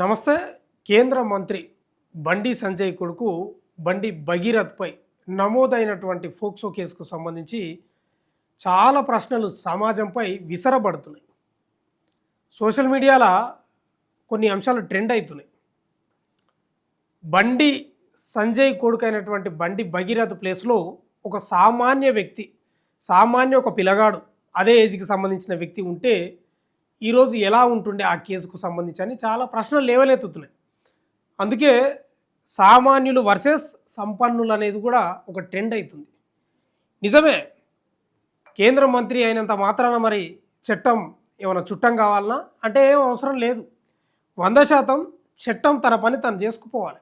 నమస్తే. కేంద్ర మంత్రి బండి సంజయ్ కొడుకు బండి భగీరథ్పై నమోదైనటువంటి ఫోక్సో కేసుకు సంబంధించి చాలా ప్రశ్నలు సమాజంపై విసరబడుతున్నాయి. సోషల్ మీడియాలో కొన్ని అంశాలు ట్రెండ్ అవుతున్నాయి. బండి సంజయ్ కొడుకైనటువంటి బండి భగీరథ్ ప్లేస్లో ఒక సామాన్య వ్యక్తి, ఒక పిల్లగాడు, అదే ఏజ్కి సంబంధించిన వ్యక్తి ఉంటే ఈరోజు ఎలా ఉంటుండే ఆ కేసుకు సంబంధించి అని చాలా ప్రశ్నలు లేవనెత్తుతున్నాయి. అందుకే సామాన్యులు వర్సెస్ సంపన్నులు అనేది కూడా ఒక ట్రెండ్ అవుతుంది. నిజమే, కేంద్ర మంత్రి అయినంత మాత్రాన మరి చట్టం ఏమైనా చుట్టం కావాలన్నా అంటే ఏం అవసరం లేదు. 100% చట్టం తన పని తను చేసుకుపోవాలి.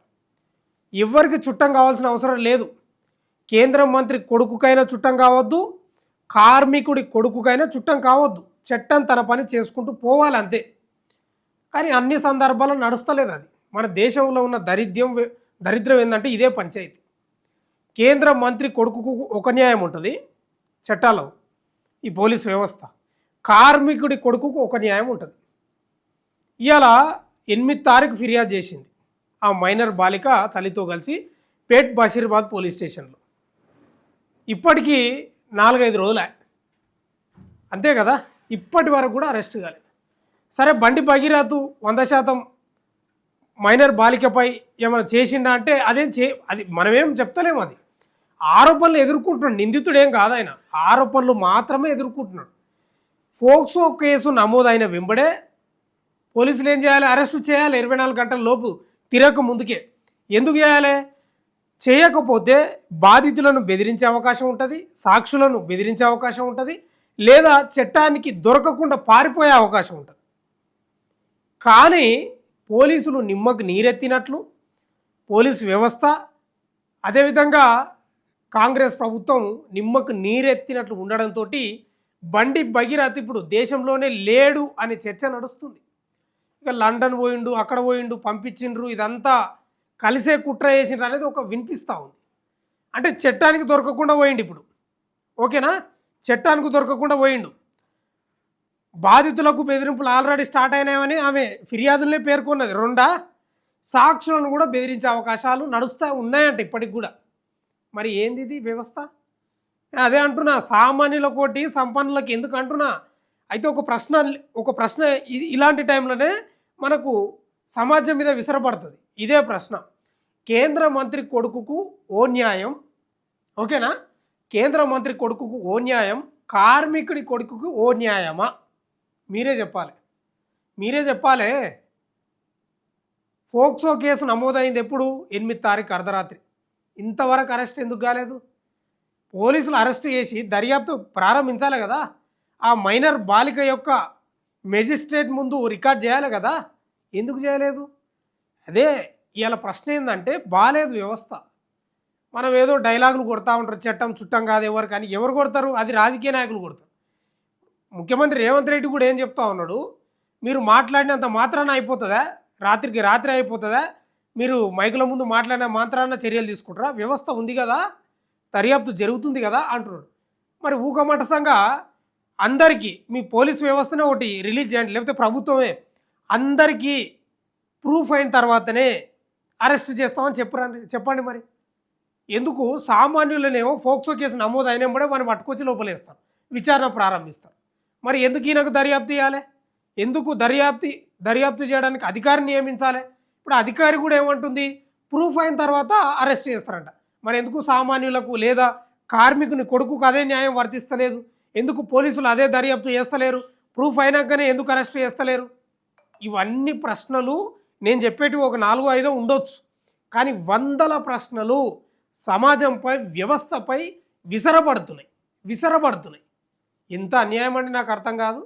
ఎవరికి చుట్టం కావాల్సిన అవసరం లేదు. కేంద్ర మంత్రి కొడుకుకైనా చుట్టం కావద్దు, కార్మికుడి కొడుకుకైనా చుట్టం కావద్దు. చట్టం తన పని చేసుకుంటూ పోవాలి అంతే. కానీ అన్ని సందర్భాల్లో నడుస్తలేదు అది. మన దేశంలో ఉన్న దరిద్రం ఏంటంటే ఇదే పంచాయతీ. కేంద్ర మంత్రి కొడుకుకు ఒక న్యాయం ఉంటుంది చట్టాల్లో, ఈ పోలీస్ వ్యవస్థ. కార్మికుడి కొడుకుకు ఒక న్యాయం ఉంటుంది. ఇవాళ 8 తారీఖు ఫిర్యాదు చేసింది ఆ మైనర్ బాలిక తల్లితో కలిసి పేట్ బషీరాబాద్ పోలీస్ స్టేషన్లో. ఇప్పటికీ 4-5 రోజులే అంతే కదా, ఇప్పటి వరకు కూడా అరెస్ట్ కాలేదు. సరే, బండి భగీరథ్ 100% మైనర్ బాలికపై ఏమైనా చేసిండా అంటే అది మనమేం చెప్తలేము. అది ఆరోపణలు ఎదుర్కొంటున్నాడు, నిందితుడు ఏం కాదు ఆయన, ఆరోపణలు మాత్రమే ఎదుర్కొంటున్నాడు. ఫోక్సో కేసు నమోదైన వెంబడే పోలీసులు ఏం చేయాలి? అరెస్టు చేయాలి 24 గంటల లోపు, తిరగక ముందుకే. ఎందుకు చేయాలి? చేయకపోతే బాధితులను బెదిరించే అవకాశం ఉంటుంది, సాక్షులను బెదిరించే అవకాశం ఉంటుంది, లేదా చట్టానికి దొరకకుండా పారిపోయే అవకాశం ఉంటుంది. కానీ పోలీసులు నిమ్మకు నీరెత్తినట్లు పోలీసు వ్యవస్థ, అదేవిధంగా కాంగ్రెస్ ప్రభుత్వం నిమ్మకు నీరెత్తినట్లు ఉండడంతో బండి భగీరథ్ ఇప్పుడు దేశంలోనే లేడు అనే చర్చ నడుస్తుంది. ఇక లండన్ పోయిండు, అక్కడ పోయిండు, పంపించిండ్రు, ఇదంతా కలిసే కుట్ర చేసిండ్రు అనేది ఒక వినిపిస్తూ ఉంది. అంటే చట్టానికి దొరకకుండా పోయిండు ఇప్పుడు, ఓకేనా? చట్టానికి దొరకకుండా పోయిండు. బాధితులకు బెదిరింపులు ఆల్రెడీ స్టార్ట్ అయినాయని ఆమె ఫిర్యాదులనే పేర్కొన్నది. సాక్షులను కూడా బెదిరించే అవకాశాలు నడుస్తూ ఉన్నాయంట ఇప్పటికి కూడా. మరి ఏంది ఇది వ్యవస్థ? అదే అంటున్నా, సామాన్యులకోటి సంపన్నులకు ఎందుకు అంటున్నా. అయితే ఒక ప్రశ్న ఇలాంటి టైంలోనే మనకు సమాజం మీద విసరపడుతుంది. ఇదే ప్రశ్న, కేంద్ర మంత్రి కొడుకుకు ఓ న్యాయం, ఓకేనా? కేంద్ర మంత్రి కొడుకుకు ఓ న్యాయం, కార్మికుడి కొడుకుకు ఓ న్యాయమా? మీరే చెప్పాలి. ఫోక్సో కేసు నమోదైంది ఎప్పుడు? 8 తారీఖు అర్ధరాత్రి. ఇంతవరకు అరెస్ట్ ఎందుకు కాలేదు? పోలీసులు అరెస్ట్ చేసి దర్యాప్తు ప్రారంభించాలి కదా. ఆ మైనర్ బాలిక యొక్క మెజిస్ట్రేట్ ముందు రికార్డ్ చేయాలి కదా. ఎందుకు చేయలేదు? అదే ఇవాళ ప్రశ్న ఏంటంటే, బాలేదు వ్యవస్థ. మనం ఏదో డైలాగులు కొడతా ఉంటారు, చట్టం చుట్టం కాదు ఎవరు, కానీ ఎవరు కొడతారు? అది రాజకీయ నాయకులు కొడతారు. ముఖ్యమంత్రి రేవంత్ రెడ్డి కూడా ఏం చెప్తా ఉన్నాడు, మీరు మాట్లాడినంత మాత్రాన అయిపోతుందా? రాత్రికి రాత్రి అయిపోతుందా? మీరు మైకుల ముందు మాట్లాడిన మాత్రాన చర్యలు తీసుకుంటారా? వ్యవస్థ ఉంది కదా, దర్యాప్తు జరుగుతుంది కదా అంటున్నాడు. మరి ఊకమటసంగా అందరికీ మీ పోలీస్ వ్యవస్థనే ఒకటి రిలీజ్ చేయండి, లేకపోతే ప్రభుత్వమే అందరికీ ప్రూఫ్ అయిన తర్వాతనే అరెస్ట్ చేస్తామని చెప్పండి. మరి ఎందుకు సామాన్యులనేమో ఫోక్సో కేసు నమోదు అయినప్పుడే మనం పట్టుకొచ్చి లోపలేస్తారు, విచారణ ప్రారంభిస్తారు. మరి ఎందుకు ఈయనకు దర్యాప్తు చేయాలి? ఎందుకు దర్యాప్తు చేయడానికి అధికారిని నియమించాలి? ఇప్పుడు అధికారి కూడా ఏమంటుంది, ప్రూఫ్ అయిన తర్వాత అరెస్ట్ చేస్తారంట. మరి ఎందుకు సామాన్యులకు లేదా కార్మికుని కొడుకుకు అదే న్యాయం వర్తిస్తలేదు? ఎందుకు పోలీసులు అదే దర్యాప్తు చేస్తలేరు? ప్రూఫ్ అయినాకనే ఎందుకు అరెస్ట్ చేస్తలేరు? ఇవన్నీ ప్రశ్నలు నేను చెప్పేటివి ఒక 4-5 ఉండొచ్చు, కానీ వందల ప్రశ్నలు సమాజంపై, వ్యవస్థపై విసరబడుతున్నాయి. ఎంత అన్యాయం అండి, నాకు అర్థం కాదు.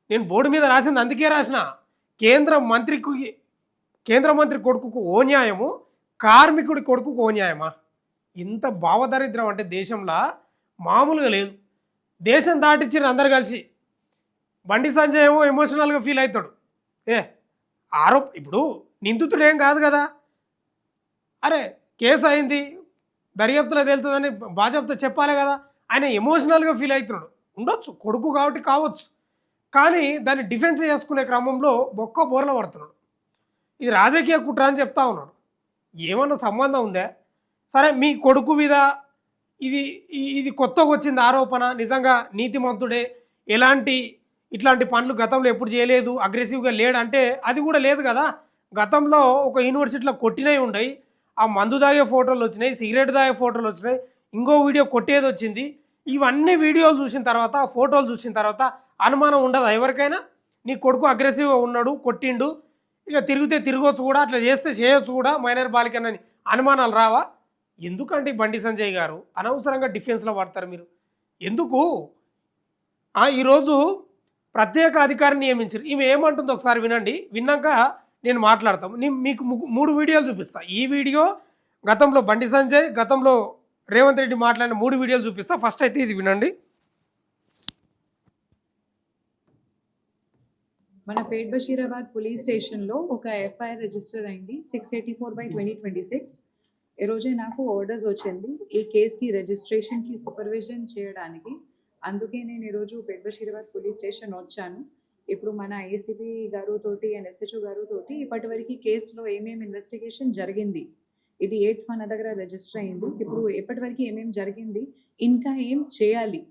నేను బోర్డు మీద రాసింది అందుకే రాసిన, కేంద్ర మంత్రి కొడుకుకు ఓ న్యాయము, కార్మికుడి కొడుకుకు ఓ న్యాయమా? ఇంత భావదరిద్రం అంటే దేశంలో మామూలుగా లేదు. దేశం దాటిచ్చిన అందరు కలిసి. బండి సంజయ్ ఏమో ఎమోషనల్గా ఫీల్ అవుతాడు. ఇప్పుడు నిందితుడు ఏం కాదు కదా, అరే కేసు అయింది, దర్యాప్తులో తేలుతుందని బాజాబ్తో చెప్పాలి కదా. ఆయన ఎమోషనల్గా ఫీల్ అవుతున్నాడు. ఉండొచ్చు, కొడుకు కాబట్టి కావచ్చు, కానీ దాన్ని డిఫెన్స్ చేసుకునే క్రమంలో బొక్క బోర్ల పడుతున్నాడు. ఇది రాజకీయ కుట్ర అని చెప్తా ఉన్నాడు. ఏమన్నా సంబంధం ఉందా? సరే మీ కొడుకు మీద ఇది ఇది కొత్తగా వచ్చింది ఆరోపణ, నిజంగా నీతిమంతుడే, ఎలాంటి ఇట్లాంటి పనులు గతంలో ఎప్పుడు చేయలేదు, అగ్రెసివ్గా లేడు అంటే అది కూడా లేదు కదా. గతంలో ఒక యూనివర్సిటీలో కొట్టినవి ఉన్నాయి, ఆ మందు తాగే ఫోటోలు వచ్చినాయి, సిగరెట్ తాగే ఫోటోలు వచ్చినాయి, ఇంకో వీడియో కొట్టేది వచ్చింది. ఇవన్నీ వీడియోలు చూసిన తర్వాత, ఫోటోలు చూసిన తర్వాత అనుమానం ఉండదా ఎవరికైనా? నీ కొడుకు అగ్రెసివ్గా ఉన్నాడు, కొట్టిండు, ఇక తిరిగితే తిరగవచ్చు కూడా, అట్లా చేస్తే చేయొచ్చు కూడా మైనర్ బాలికనని అనుమానాలు రావా? ఎందుకంటే బండి సంజయ్ గారు అనవసరంగా డిఫెన్స్లో పడతారు మీరు ఎందుకు? ఈరోజు ప్రత్యేక అధికారిని నియమించారు. ఈమె ఏమంటుందో ఒకసారి వినండి, విన్నాక నేను మాట్లాడతాం. మీకు 3 వీడియోలు చూపిస్తా. ఈ వీడియో గతంలో బండి సంజయ్, గతంలో రేవంత్ రెడ్డి మాట్లాడిన 3 వీడియోలు చూపిస్తా. ఫస్ట్ అయితే ఇది వినండి. మన పేట్ బషీరాబాద్ పోలీస్ స్టేషన్లో ఒక ఎఫ్ఐఆర్ రిజిస్టర్ అయింది 684/2026. ఈ రోజే నాకు ఆర్డర్స్ వచ్చింది ఈ కేసుకి రిజిస్ట్రేషన్కి సూపర్విజన్ చేయడానికి. అందుకే నేను ఈరోజు పేట్ బషీరాబాద్ పోలీస్ స్టేషన్ వచ్చాను. ఇప్పుడు మన ఏసీపీ గారుతోటి అండ్ ఎస్హెచ్ఓ గారుతోటి ఇప్పటివరకు కేసులో ఏమేమి ఇన్వెస్టిగేషన్ జరిగింది, ఇది 8th మన దగ్గర రిజిస్టర్ అయింది. ఇప్పుడు ఇప్పటివరకు ఏమేమి జరిగింది, ఇంకా ఏం చేయాలి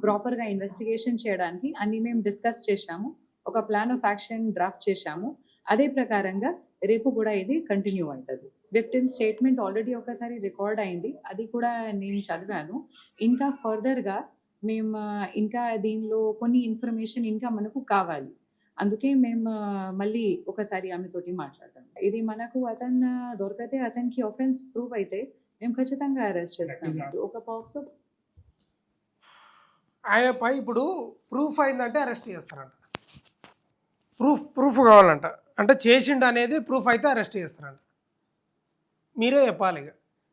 ప్రాపర్గా ఇన్వెస్టిగేషన్ చేయడానికి అన్ని మేము డిస్కస్ చేశాము. ఒక ప్లాన్ ఆఫ్ యాక్షన్ డ్రాఫ్ట్ చేశాము. అదే ప్రకారంగా రేపు కూడా ఇది కంటిన్యూ అవుతుంది. విక్టిమ్ స్టేట్మెంట్ ఆల్రెడీ ఒకసారి రికార్డ్ అయింది, అది కూడా నేను చదివాను. ఇంకా ఫర్దర్గా మేము ఇంకా దీనిలో కొన్ని ఇన్ఫర్మేషన్ ఇంకా మనకు కావాలి. అందుకే మేము మళ్ళీ ఒకసారి ఆమెతోటి మాట్లాడతాం. ఇది మనకు అతను దొరికితే, అతనికి ఆఫెన్స్ ప్రూవ్ అయితే మేము ఖచ్చితంగా అరెస్ట్ చేస్తాం. ఒక పాక్సో ఆయనపై ఇప్పుడు ప్రూఫ్ అయిందంటే అరెస్ట్ చేస్తారంట. ప్రూఫ్ కావాలంట, అంటే చేసిండు అనేది ప్రూఫ్ అయితే అరెస్ట్ చేస్తారంట. మీరే చెప్పాలి. ఇక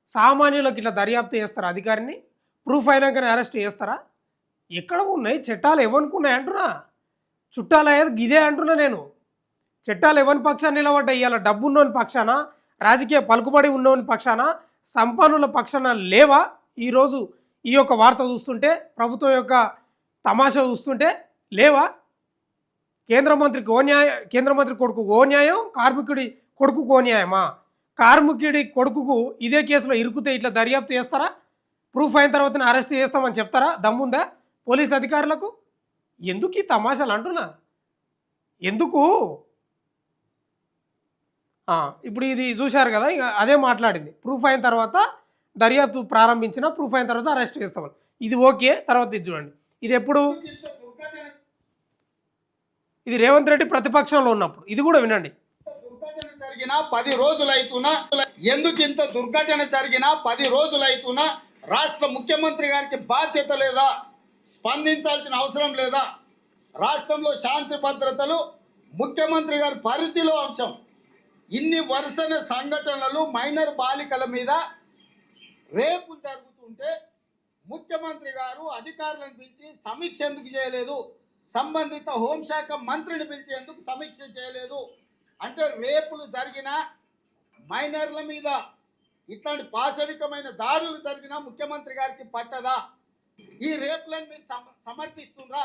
సామాన్యులకు ఇట్లా దర్యాప్తు చేస్తారా అధికారిని? ప్రూఫ్ అయినాకనే అరెస్ట్ చేస్తారా? ఎక్కడ ఉన్నాయి చట్టాలు? ఎవనుకున్నాయి అంటున్నా, చుట్టాలు అయ్యేది గిదే అంటున్నా నేను. చట్టాలు ఎవరి పక్షాన్ని నిలబడ్డాయి? ఇవాళ డబ్బు ఉన్నోని పక్షాన, రాజకీయ పలుకుబడి ఉన్నోని పక్షాన, సంపన్నుల పక్షాన లేవా? ఈరోజు ఈ యొక్క వార్త చూస్తుంటే, ప్రభుత్వం యొక్క తమాషా చూస్తుంటే లేవా? కేంద్ర మంత్రి కొడుకు ఓ న్యాయం, కార్మికుడి కొడుకు ఓ న్యాయమా? కార్మికుడి కొడుకుకు ఇదే కేసులో ఇరుకుతే ఇట్లా దర్యాప్తు చేస్తారా? ప్రూఫ్ అయిన తర్వాత అరెస్ట్ చేస్తామని చెప్తారా? దమ్ముందా పోలీస్ అధికారులకు? ఎందుకు ఈ తమాషాలు అంటున్నా, ఎందుకు? ఇప్పుడు ఇది చూశారు కదా, ఇక అదే మాట్లాడింది. ప్రూఫ్ అయిన తర్వాత దర్యాప్తు ప్రారంభించిన, ప్రూఫ్ అయిన తర్వాత అరెస్ట్ చేస్తామని. ఇది ఓకే. తర్వాత ఇది చూడండి, ఇది ఎప్పుడు? ఇది రేవంత్ రెడ్డి ప్రతిపక్షంలో ఉన్నప్పుడు. ఇది కూడా వినండి. దుర్ఘటన జరిగిన 10 రోజులైతున్నా, ఎందుకు ఇంత దుర్ఘటన జరిగిన 10 రోజులైతున్నా రాష్ట్ర ముఖ్యమంత్రి గారికి బాధ్యత లేదా? స్పందించాల్సిన అవసరం లేదా? రాష్ట్రంలో శాంతి భద్రతలు ముఖ్యమంత్రి గారి పరిధిలో అంశం. ఇన్ని వరుసన సంఘటనలు, మైనర్ బాలికల మీద రేపులు జరుగుతుంటే ముఖ్యమంత్రి గారు అధికారులను పిలిచి సమీక్ష ఎందుకు చేయలేదు? సంబంధిత హోంశాఖ మంత్రిని పిలిచి ఎందుకు సమీక్ష చేయలేదు? అంటే రేపులు జరిగిన మైనర్ల మీద ఇట్లాంటి పాశవికమైన దాడులు జరిగిన ముఖ్యమంత్రి గారికి పట్టదా? ఈ రేపులను మీరు సమర్థిస్తుండ్రా?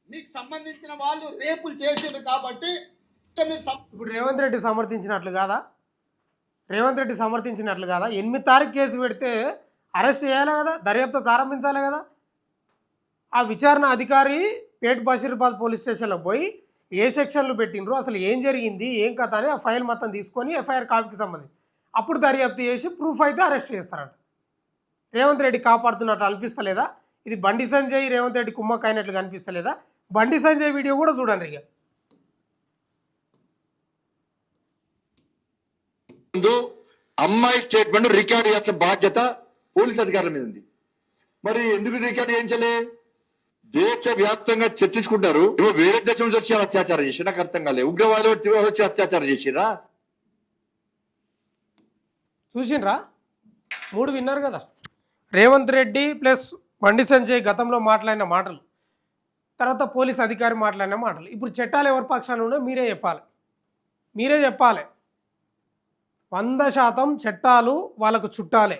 మీకు సంబంధించిన వాళ్ళు రేపులు చేసిండ్రు కాబట్టి మీరు ఇప్పుడు రేవంత్ రెడ్డి సమర్థించినట్లు కాదా? రేవంత్ రెడ్డి సమర్థించినట్లు కాదా? 8 తారీఖు కేసు పెడితే అరెస్ట్ చేయాలి కదా, దర్యాప్తు ప్రారంభించాలి కదా. ఆ విచారణ అధికారి పేట్ బషీరాబాద్ పోలీస్ స్టేషన్లో పోయి ఏ సెక్షన్లు పెట్టినరు, అసలు ఏం జరిగింది, ఏం కథ అని ఆ ఫైల్ మొత్తం తీసుకొని ఎఫ్ఐఆర్ కాపీకి సంబంధించి అప్పుడు దర్యాప్తు చేసి ప్రూఫ్ అయితే అరెస్ట్ చేస్తారంట. రేవంత్ రెడ్డి కాపాడుతున్నట్లు అనిపిస్తలేదా? ఇది బండి సంజయ్ రేవంత్ రెడ్డి కుమ్మక్క అయినట్లుగా అనిపిస్తలేదా? బండి సంజయ్ వీడియో కూడా చూడండి. ఇక అమ్మాయి స్టేట్మెంట్ రికార్డు చేయాల్సిన బాధ్యత పోలీస్ అధికారుల మీద ఉంది. మరి ఎందుకు రికార్డు చేయించలే? దేశ వ్యాప్తంగా చర్చించుకుంటారు. వేరే దేశం నుంచి వచ్చి అత్యాచారం చేసి నాకు అర్థం కాలేదు. ఉగ్రవాదులు తీవ్ర వచ్చి అత్యాచారం చేసిరా? చూసిండ్రా? 3 విన్నారు కదా. రేవంత్ రెడ్డి ప్లస్ బండి సంజయ్ గతంలో మాట్లాడిన మాటలు, తర్వాత పోలీస్ అధికారి మాట్లాడిన మాటలు. ఇప్పుడు చట్టాలు ఎవరి పక్షాన ఉన్నాయో మీరే చెప్పాలి. 100% చట్టాలు వాళ్ళకు చుట్టాలే.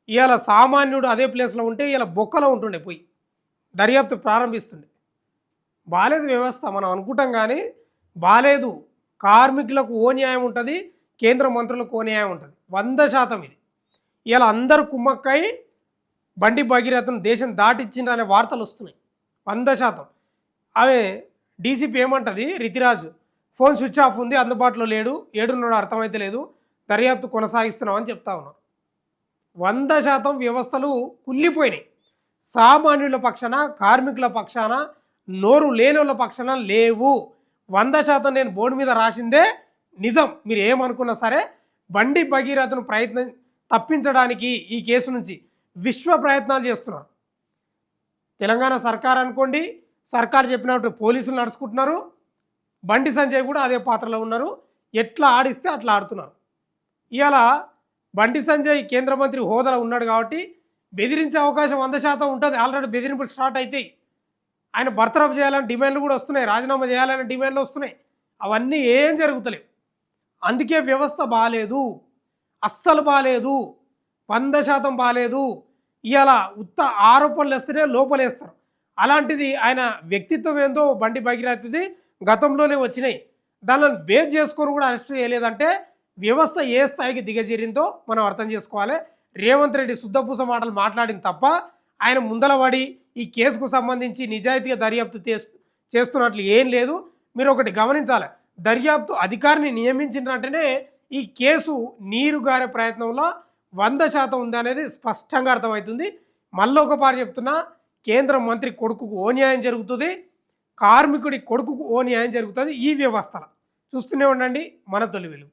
ఇవాళ సామాన్యుడు అదే ప్లేస్లో ఉంటే ఇవాళ బొక్కలో ఉంటుండే, పోయి దర్యాప్తు ప్రారంభిస్తుండే. బాలేదు వ్యవస్థ మనం అనుకుంటాం కానీ బాలేదు. కార్మికులకు ఓ న్యాయం ఉంటుంది, కేంద్ర మంత్రులకు ఓ న్యాయం ఉంటుంది. 100% ఇది. ఇలా అందరూ కుమ్మక్కై బండి భగీరథను దేశం దాటిచ్చిండ్రు అనే వార్తలు వస్తున్నాయి. 100%. ఆమె డీసీపీ ఏమంటుంది, రితిరాజు ఫోన్ స్విచ్ ఆఫ్ ఉంది, అందుబాటులో లేడు, ఏడున్నాడు అర్థమైతే లేదు, దర్యాప్తు కొనసాగిస్తున్నామని చెప్తా ఉన్నారు. 100% వ్యవస్థలు కుళ్ళిపోయినాయి. సామాన్యుల పక్షాన, కార్మికుల పక్షాన, నోరు లేనోళ్ళ పక్షాన లేవు. 100% నేను బోర్డు మీద రాసిందే నిజం. మీరు ఏమనుకున్నా సరే బండి భగీరథను తప్పించడానికి ఈ కేసు నుంచి విశ్వ ప్రయత్నాలు చేస్తున్నారు. తెలంగాణ సర్కార్ అనుకోండి, సర్కార్ చెప్పినట్టు పోలీసులు నడుచుకుంటున్నారు. బండి సంజయ్ కూడా అదే పాత్రలో ఉన్నారు. ఎట్లా ఆడిస్తే అట్లా ఆడుతున్నారు. ఇవాళ బండి సంజయ్ కేంద్ర మంత్రి హోదాలో ఉన్నాడు కాబట్టి బెదిరించే అవకాశం 100% ఉంటుంది. ఆల్రెడీ బెదిరింపులు స్టార్ట్ అవుతాయి. ఆయన బర్తరఫ్ చేయాలని డిమాండ్లు కూడా వస్తున్నాయి, రాజీనామా చేయాలనే డిమాండ్లు వస్తున్నాయి. అవన్నీ ఏం జరుగుతలేవు. అందుకే వ్యవస్థ బాగాలేదు, అస్సలు బాగాలేదు, 100% బాగాలేదు. ఇవాళ ఉత్త ఆరోపణలు వేస్తేనే లోపలేస్తారు. అలాంటిది ఆయన వ్యక్తిత్వం ఏందో బండి భగీరథది గతంలోనే వచ్చినాయి. దానిని బేస్ చేసుకొని కూడా అరెస్ట్ చేయలేదంటే వ్యవస్థ ఏ స్థాయికి దిగజేరిందో మనం అర్థం చేసుకోవాలి. రేవంత్ రెడ్డి శుద్ధపూస మాటలు మాట్లాడింది తప్ప ఆయన ముందలబడి ఈ కేసుకు సంబంధించి నిజాయితీగా దర్యాప్తు చేస్తున్నట్లు ఏం లేదు. మీరు ఒకటి గమనించాలి, దర్యాప్తు అధికారిని నియమించినంటేనే ఈ కేసు నీరు గారే ప్రయత్నంలో 100% ఉందనేది స్పష్టంగా అర్థమవుతుంది. మళ్ళొక పారు చెప్తున్నా, కేంద్ర మంత్రి కొడుకుకు ఓ న్యాయం జరుగుతుంది, కార్మికుడి కొడుకుకు ఓ న్యాయం జరుగుతుంది ఈ వ్యవస్థలో. చూస్తూనే ఉండండి మన తొలి వెలుగు.